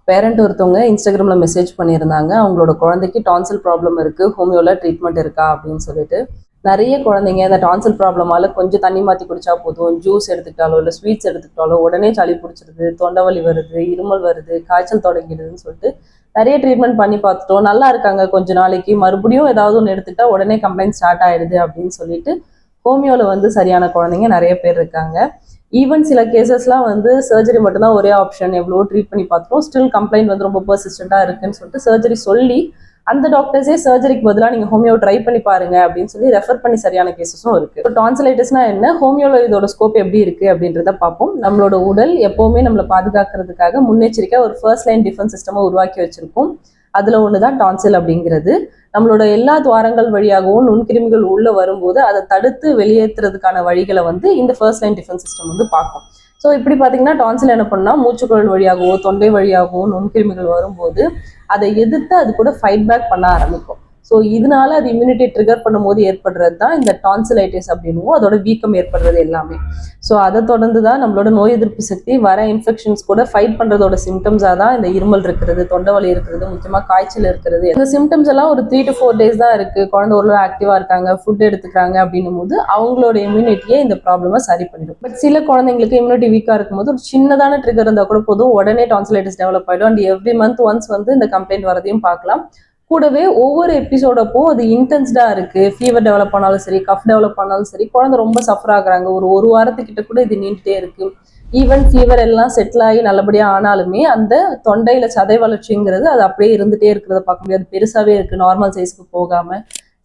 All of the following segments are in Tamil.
பேரண்ட் ஒருத்தவங்க இன்ஸ்டாகிராம்ல மெசேஜ் பண்ணியிருந்தாங்க. அவங்களோட குழந்தைக்கு டான்சில் ப்ராப்ளம் இருக்கு, ஹோமியோல ட்ரீட்மெண்ட் இருக்கா அப்படின்னு சொல்லிட்டு. நிறைய குழந்தைங்க இந்த டான்சில் ப்ராப்ளமால கொஞ்சம் தண்ணி மாற்றி குடிச்சா போதும், ஜூஸ் எடுத்துக்கிட்டாலோ இல்லை ஸ்வீட்ஸ் எடுத்துக்கிட்டாலோ உடனே சளி பிடிச்சிருது, தொண்டை வலி வருது, இருமல் வருது, காய்ச்சல் தொடங்கிடுதுன்னு சொல்லிட்டு நிறைய ட்ரீட்மெண்ட் பண்ணி பார்த்துட்டோம், நல்லா இருக்காங்க கொஞ்ச நாளைக்கு, மறுபடியும் ஏதாவது ஒன்று எடுத்துக்கிட்டா உடனே கம்ப்ளைண்ட் ஸ்டார்ட் ஆயிடுது அப்படின்னு சொல்லிட்டு ஹோமியோல சரியான குழந்தைங்க நிறைய பேர் இருக்காங்க. ஈவன் சில கேசஸ்லாம் சர்ஜரி மட்டும்தான் ஒரே ஆப்ஷன், எவ்வளோ ட்ரீட் பண்ணி பார்த்தோம், ஸ்டில் கம்ப்ளைண்ட் ரொம்ப பர்சிஸ்டண்டாக இருக்குன்னு சொல்லிட்டு சர்ஜரி சொல்லி அந்த டாக்டர்ஸே சர்ஜரிக்கு பதிலாக நீங்கள் ஹோமியோ ட்ரை பண்ணி பாருங்க அப்படின்னு சொல்லி ரெஃபர் பண்ணி சரியான கேசஸும் இருக்கு. இப்போ டான்சிலைட்டிஸ்னா என்ன, ஹோமியோல இதோட ஸ்கோப் எப்படி இருக்கு அப்படின்றத பார்ப்போம். நம்மளோட உடல் எப்பவுமே நம்மளை பாதுகாக்கிறதுக்காக முன்னெச்சரிக்கை ஒரு ஃபர்ஸ்ட் லைன் டிஃபென்ஸ் சிஸ்டமை உருவாக்கி வச்சிருக்கோம். அதுல ஒண்ணுதான் டான்சில் அப்படிங்கிறது. நம்மளோட எல்லா துவாரங்கள் வழியாகவும் நுண்கிருமிகள் உள்ள வரும்போது அதை தடுத்து வெளியேற்றுறதுக்கான வழிகளை இந்த ஃபர்ஸ்ட் லைன் டிஃபென்ஸ் சிஸ்டம் பார்க்கும். ஸோ இப்படி பார்த்தீங்கன்னா டான்சில் என்ன பண்ணா, மூச்சுக்குழல் வழியாகவோ தொண்டை வழியாகவோ நுண்கிருமிகள் வரும்போது அதை எதிர்த்து அது கூட ஃபைட் பேக் பண்ண ஆரம்பிக்கும். ஸோ இதனால அது இம்யூனிட்டி ட்ரிகர் பண்ணும்போது ஏற்படுறது தான் இந்த டான்சிலைட்டிஸ் அப்படின்னும், அதோட வீக்கம் ஏற்படுறது எல்லாமே. ஸோ அதை தொடர்ந்து தான் நம்மளோட நோய் எதிர்ப்பு சக்தி வர இன்ஃபெக்ஷன்ஸ் கூட ஃபைட் பண்ணுறதோட சிம்டம்ஸாக தான் இந்த இருமல் இருக்கிறது, தொண்டை வலி இருக்கிறது, முக்கியமாக காய்ச்சல் இருக்கிறது. இந்த சிம்டம்ஸ் எல்லாம் ஒரு 3 to 4 days தான் இருக்குது, குழந்தை ஓரளவு ஆக்டிவாக இருக்காங்க, ஃபுட் எடுத்துக்கிறாங்க அப்படின்னும் போது அவங்களோட இம்யூனிட்டியை இந்த ப்ராப்ளமை சரி பண்ணிடும். பட் சில குழந்தைங்களுக்கு இம்யூனிட்டி வீக்காக இருக்கும்போது ஒரு சின்னதான ட்ரிகர் இருந்தால் கூட போதும், உடனே டான்சிலைட்டிஸ் டெவலப் ஆகிடும். அண்ட் எவ்ரி மந்த் ஒன்ஸ் இந்த கம்ப்ளைண்ட் வரதையும் பார்க்கலாம். கூடவே ஒவ்வொரு எபிசோடப்போ அது இன்டென்ஸ்டா இருக்கு, ஃபீவர் டெவலப் ஆனாலும் சரி, கஃப் டெவலப் ஆனாலும் சரி, குழந்தை ரொம்ப சஃபர் ஆகுறாங்க, ஒரு வாரத்துக்கிட்ட கூட இது நீண்டுட்டே இருக்கு. ஈவன் ஃபீவர் எல்லாம் செட்டில் ஆகி நல்லபடியா ஆனாலுமே அந்த தொண்டையில சதை வளர்ச்சிங்கிறது அது அப்படியே இருந்துட்டே இருக்கிறத பார்க்க முடியாது, பெருசாவே இருக்கு, நார்மல் சைஸ்க்கு போகாம.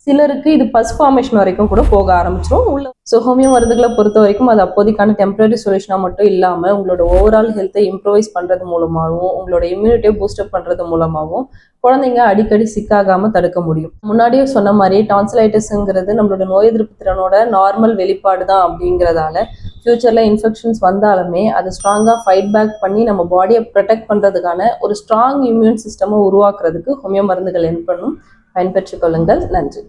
சிலருக்கு இது பஸ் ஃபார்மேஷன் வரைக்கும் கூட போக ஆரம்பிச்சிடும் உள்ள. ஸோ ஹோமியோ மருந்துகளை பொறுத்த வரைக்கும் அது அப்போதைக்கான டெம்பரரி சொல்யூஷனா மட்டும் இல்லாம உங்களோட ஓவரால் ஹெல்த்தை இம்ப்ரூவைஸ் பண்றது மூலமாகவும் உங்களோட இம்யூனிட்டியை பூஸ்டப் பண்றது மூலமாகவும் குழந்தைங்க அடிக்கடி சிக்காகாம தடுக்க முடியும். முன்னாடியே சொன்ன மாதிரி டான்சிலைட்டிஸ்ங்கிறது நம்மளோட நோய் எதிர்ப்பு திறனோட நார்மல் வெளிப்பாடு தான் அப்படிங்கிறதால ஃபியூச்சர்ல இன்ஃபெக்ஷன்ஸ் வந்தாலுமே அதை ஸ்ட்ராங்கா ஃபைட் பேக் பண்ணி நம்ம பாடியை ப்ரொடெக்ட் பண்றதுக்கான ஒரு ஸ்ட்ராங் இம்யூன் சிஸ்டமை உருவாக்குறதுக்கு ஹோமியோ மருந்துகள் ஹெல்ப் பண்ணும். பயன்பெற்றுக் கொள்ளுங்கள். நன்றி.